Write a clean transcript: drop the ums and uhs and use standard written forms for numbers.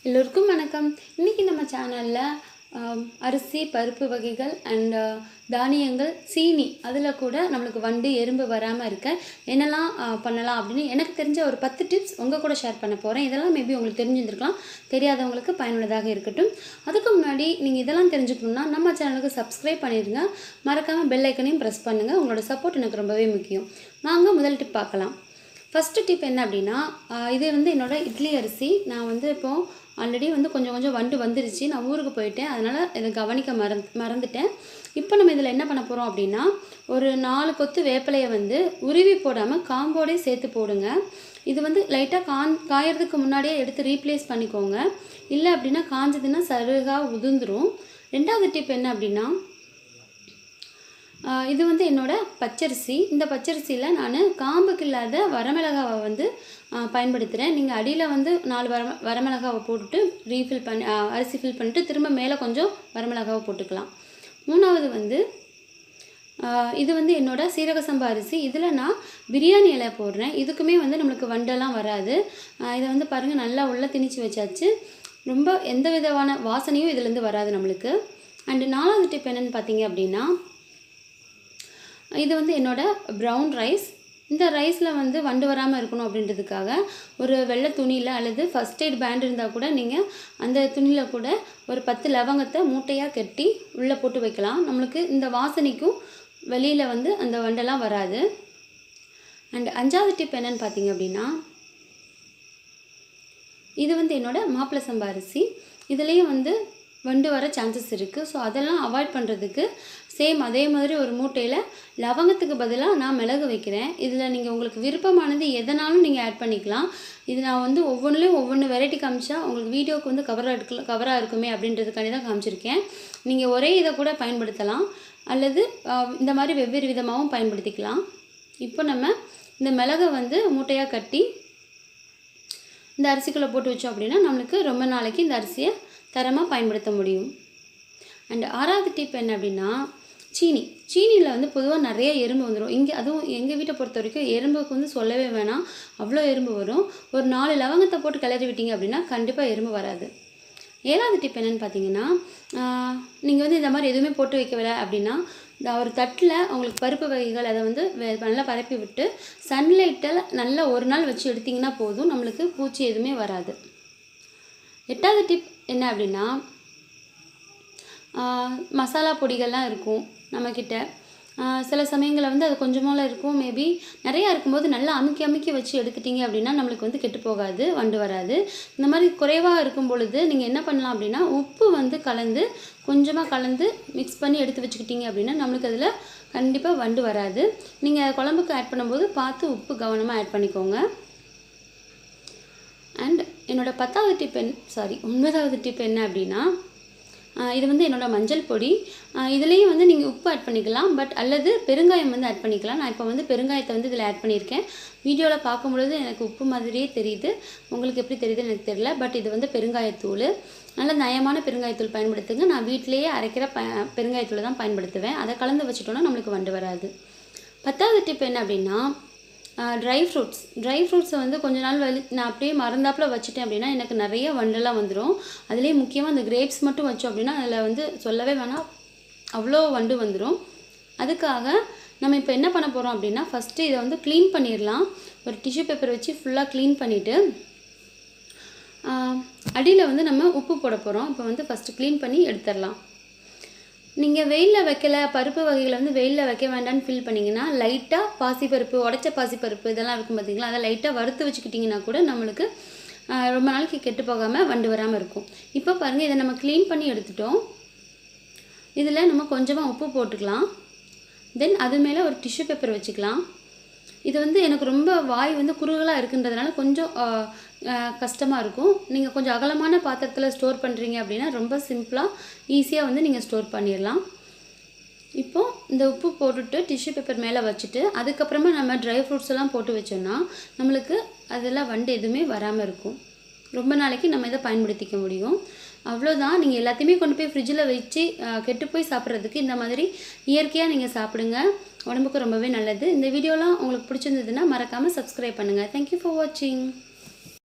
எல்லோருக்கும் வணக்கம். இன்றைக்கி நம்ம சேனலில் அரிசி பருப்பு வகைகள் அண்ட் தானியங்கள் சீனி அதில் கூட நம்மளுக்கு வண்டு எறும்பு வராமல் இருக்க என்னெல்லாம் பண்ணலாம் அப்படின்னு எனக்கு தெரிஞ்ச ஒரு 10 டிப்ஸ் உங்கள் கூட ஷேர் பண்ண போகிறேன். இதெல்லாம் மேபி உங்களுக்கு தெரிஞ்சிருந்துருக்கலாம், தெரியாதவங்களுக்கு பயனுள்ளதாக இருக்கட்டும். அதுக்கு முன்னாடி நீங்கள் இதெல்லாம் தெரிஞ்சுக்கணுன்னா நம்ம சேனலுக்கு சப்ஸ்கிரைப் பண்ணிடுங்க, மறக்காமல் பெல் ஐக்கனையும் ப்ரெஸ் பண்ணுங்கள். உங்களோட சப்போர்ட் எனக்கு ரொம்பவே முக்கியம். வாங்க முதல் டிப் பார்க்கலாம். ஃபஸ்ட்டு டிப் என்ன அப்படின்னா, இது என்னோடய இட்லி அரிசி. நான் இப்போது ஆல்ரெடி கொஞ்சம் வண்டு வந்துருச்சு. நான் ஊருக்கு போயிட்டேன், அதனால் இதை கவனிக்க மறந்துட்டேன். இப்போ நம்ம இதில் என்ன பண்ண போகிறோம் அப்படின்னா, ஒரு 4 கொத்து வேப்பிலையை உருவி போடாமல் காம்போடே சேர்த்து போடுங்க. இது லைட்டாக காயறதுக்கு முன்னாடியே எடுத்து ரீப்ளேஸ் பண்ணிக்கோங்க. இல்லை அப்படின்னா காஞ்சதுன்னா சருகாக உதிர்ந்துடும். ரெண்டாவது டிப் என்ன அப்படின்னா, இது என்னோட பச்சரிசி. இந்த பச்சரிசியில் நான் காம்புக்கு இல்லாத வரமிளகாவை பயன்படுத்துகிறேன். நீங்கள் அடியில் 4 வரமிளகாவை போட்டுட்டு ரீஃபில் பண்ணி அரிசி ஃபில் பண்ணிவிட்டு திரும்ப மேலே கொஞ்சம் வரமிளகாவை போட்டுக்கலாம். மூணாவது இது என்னோட சீரக சம்பா அரிசி. இதில் நான் பிரியாணி இலை போடுறேன். இதுக்குமே நம்மளுக்கு வண்டெல்லாம் வராது. இதை பாருங்கள், நல்லா உள்ளே திணிச்சு வச்சாச்சு. ரொம்ப எந்த விதமான வாசனையும் இதுலேருந்து வராது நம்மளுக்கு. அண்டு 4வது டிப் என்னென்னு பார்த்தீங்க அப்படின்னா, இது என்னோட ப்ரௌன் ரைஸ். இந்த ரைஸில் வண்டு வராமல் இருக்கணும் அப்படின்றதுக்காக ஒரு வெள்ளை துணியில் அல்லது ஃபஸ்ட் எய்ட் பேண்ட் இருந்தால் கூட நீங்கள் அந்த துணியில் கூட ஒரு 10 லவங்கத்தை மூட்டையாக கட்டி உள்ளே போட்டு வைக்கலாம். நம்மளுக்கு இந்த வாசனைக்கும் வெளியில் அந்த வண்டெல்லாம் வராது. அண்ட் 5வது டிப் என்னென்னு பார்த்தீங்க அப்படின்னா, இது என்னோட மாப்பிள்ளை சம்பா அரிசி. இதுலேயும் வண்டு வர சான்சஸ் இருக்குது. ஸோ அதெல்லாம் அவாய்ட் பண்ணுறதுக்கு சேம் அதே மாதிரி ஒரு மூட்டையில் லவங்கத்துக்கு பதிலாக நான் மிளகு வைக்கிறேன். இதில் நீங்கள் உங்களுக்கு விருப்பமானது எதனாலும் நீங்கள் ஆட் பண்ணிக்கலாம். இது நான் ஒவ்வொன்றுலேயும் ஒவ்வொன்று வெரைட்டி காமிச்சா உங்களுக்கு வீடியோவுக்கு கவராக இருக்குமே அப்படின்றதுக்காண்டி தான் காமிச்சிருக்கேன். நீங்கள் ஒரே இதை கூட பயன்படுத்தலாம், அல்லது இந்த மாதிரி வெவ்வேறு விதமாகவும் பயன்படுத்திக்கலாம். இப்போ நம்ம இந்த மிளகை மூட்டையாக கட்டி இந்த அரிசிக்குள்ளே போட்டு வச்சோம் அப்படின்னா நம்மளுக்கு ரொம்ப நாளைக்கு இந்த அரிசியை தரமாக பயன்படுத்த முடியும். அண்ட் 6வது டிப் என்ன அப்படின்னா, சீனியில் பொதுவாக நிறைய எறும்பு வந்துடும். அதுவும் எங்கள் வீட்டை பொறுத்த வரைக்கும் எறும்புக்கு சொல்லவே வேணாம், அவ்வளோ எறும்பு வரும். ஒரு 4 லவங்கத்தை போட்டு கிளறி விட்டீங்க அப்படின்னா கண்டிப்பாக எறும்பு வராது. 7வது டிப் என்னென்னு பார்த்தீங்கன்னா, நீங்கள் இந்த மாதிரி எதுவுமே போட்டு வைக்கவில்லை அப்படின்னா ஒரு தட்டில் உங்களுக்கு பருப்பு வகைகள் அதை நல்லா பரப்பி விட்டு சன்லைட்டில் நல்லா ஒரு நாள் வச்சு எடுத்திங்கன்னா போதும், நம்மளுக்கு பூச்சி எதுவுமே வராது. 8வது டிப் என்ன அப்படின்னா, மசாலா பொடிகள்லாம் இருக்கும் நம்மக்கிட்ட. சில சமயங்களில் அது கொஞ்சமாக இருக்கும், மேபி நிறையா இருக்கும்போது நல்லா அமுக்கி வச்சு எடுத்துட்டிங்க அப்படின்னா நம்மளுக்கு கெட்டு போகாது, வண்டு வராது. இந்த மாதிரி குறைவாக இருக்கும் பொழுது நீங்கள் என்ன பண்ணலாம் அப்படின்னா, உப்பு கலந்து கொஞ்சமாக கலந்து மிக்ஸ் பண்ணி எடுத்து வச்சுக்கிட்டிங்க அப்படின்னா நம்மளுக்கு அதில் கண்டிப்பாக வண்டு வராது. நீங்கள் குழம்புக்கு ஆட் பண்ணும்போது பார்த்து உப்பு கவனமாக ஆட் பண்ணிக்கோங்க. அண்ட் என்னோடய 9வது டிப் என்ன அப்படின்னா, இது என்னோட மஞ்சள் பொடி. இதுலேயும் நீங்கள் உப்பு ஆட் பண்ணிக்கலாம், பட் அல்லது பெருங்காயம் ஆட் பண்ணிக்கலாம். நான் இப்போ பெருங்காயத்தை இதில் ஆட் பண்ணியிருக்கேன். வீடியோவில் பார்க்கும்பொழுது எனக்கு உப்பு மாதிரியே தெரியுது, உங்களுக்கு எப்படி தெரியுதுன்னு எனக்கு தெரியல. பட் இது பெருங்காயத்தூள், நல்ல நயமான பெருங்காயத்தூள் பயன்படுத்துங்க. நான் வீட்டிலேயே அரைக்கிற பெருங்காயத்தூளை தான் பயன்படுத்துவேன். அதை கலந்து வச்சுட்டோன்னா நம்மளுக்கு வண்டு வராது. 10வது டிப் என்ன அப்படின்னா, ட்ரை ஃப்ரூட்ஸை கொஞ்ச நாள் நான் அப்படியே மறந்தாப்பில் வச்சுட்டேன் அப்படின்னா எனக்கு நிறைய வண்டெல்லாம் வந்துடும். அதுலேயே முக்கியமாக அந்த கிரேப்ஸ் மட்டும் வச்சோம் அப்படின்னா அதில் சொல்லவே வேணாம், அவ்வளோ வண்டு வந்துடும். அதுக்காக நம்ம இப்போ என்ன பண்ண போகிறோம் அப்படின்னா, ஃபஸ்ட்டு இதை க்ளீன் பண்ணிடலாம். ஒரு டிஷ்யூ பேப்பர் வச்சு ஃபுல்லாக க்ளீன் பண்ணிவிட்டு அடியில் நம்ம உப்பு போட போகிறோம். இப்போ ஃபஸ்ட்டு க்ளீன் பண்ணி எடுத்துடலாம். நீங்கள் வெயிலில் வைக்கலை, பருப்பு வகைகளை வெயிலில் வைக்க வேண்டாம்னு ஃபீல் பண்ணிங்கன்னா லைட்டாக பாசிப்பருப்பு, உடச்ச பாசிப்பருப்பு இதெல்லாம் இருக்கும் பார்த்திங்களா, அதை லைட்டாக வறுத்து வச்சுக்கிட்டிங்கன்னா கூட நம்மளுக்கு ரொம்ப நாளைக்கு கெட்டு போகாமல் வண்டு வராமல் இருக்கும். இப்போ பாருங்கள், இதை நம்ம க்ளீன் பண்ணி எடுத்துட்டோம். இதில் நம்ம கொஞ்சமாக உப்பு போட்டுக்கலாம். தென் அது மேலே ஒரு டிஷ்யூ பேப்பர் வச்சுக்கலாம். இது எனக்கு ரொம்ப வாய் குறுகலாக இருக்குன்றதுனால கொஞ்சம் கஷ்டமாக இருக்கும். நீங்கள் கொஞ்சம் அகலமான பாத்திரத்தில் ஸ்டோர் பண்ணுறீங்க அப்படின்னா ரொம்ப சிம்பிளாக ஈஸியாக நீங்கள் ஸ்டோர் பண்ணிடலாம். இப்போது இந்த உப்பு போட்டுட்டு டிஷ்யூ பேப்பர் மேலே வச்சுட்டு அதுக்கப்புறமா நம்ம ட்ரை ஃப்ரூட்ஸ் எல்லாம் போட்டு வச்சோன்னா நம்மளுக்கு அதெல்லாம் வண்டு எதுவுமே வராமல் இருக்கும். ரொம்ப நாளைக்கு நம்ம இதை பயன்படுத்திக்க முடியும். அவ்வளோதான். நீங்கள் எல்லாத்தையுமே கொண்டு போய் ஃப்ரிட்ஜில் வச்சு கெட்டு போய் சாப்பிட்றதுக்கு இந்த மாதிரி இயற்கையாக நீங்கள் சாப்பிடுங்க, உடம்புக்கு ரொம்பவே நல்லது. இந்த வீடியோலாம் உங்களுக்கு பிடிச்சிருந்ததுன்னா மறக்காமல் சப்ஸ்கிரைப் பண்ணுங்கள். தேங்க்யூ ஃபார் வாட்சிங்.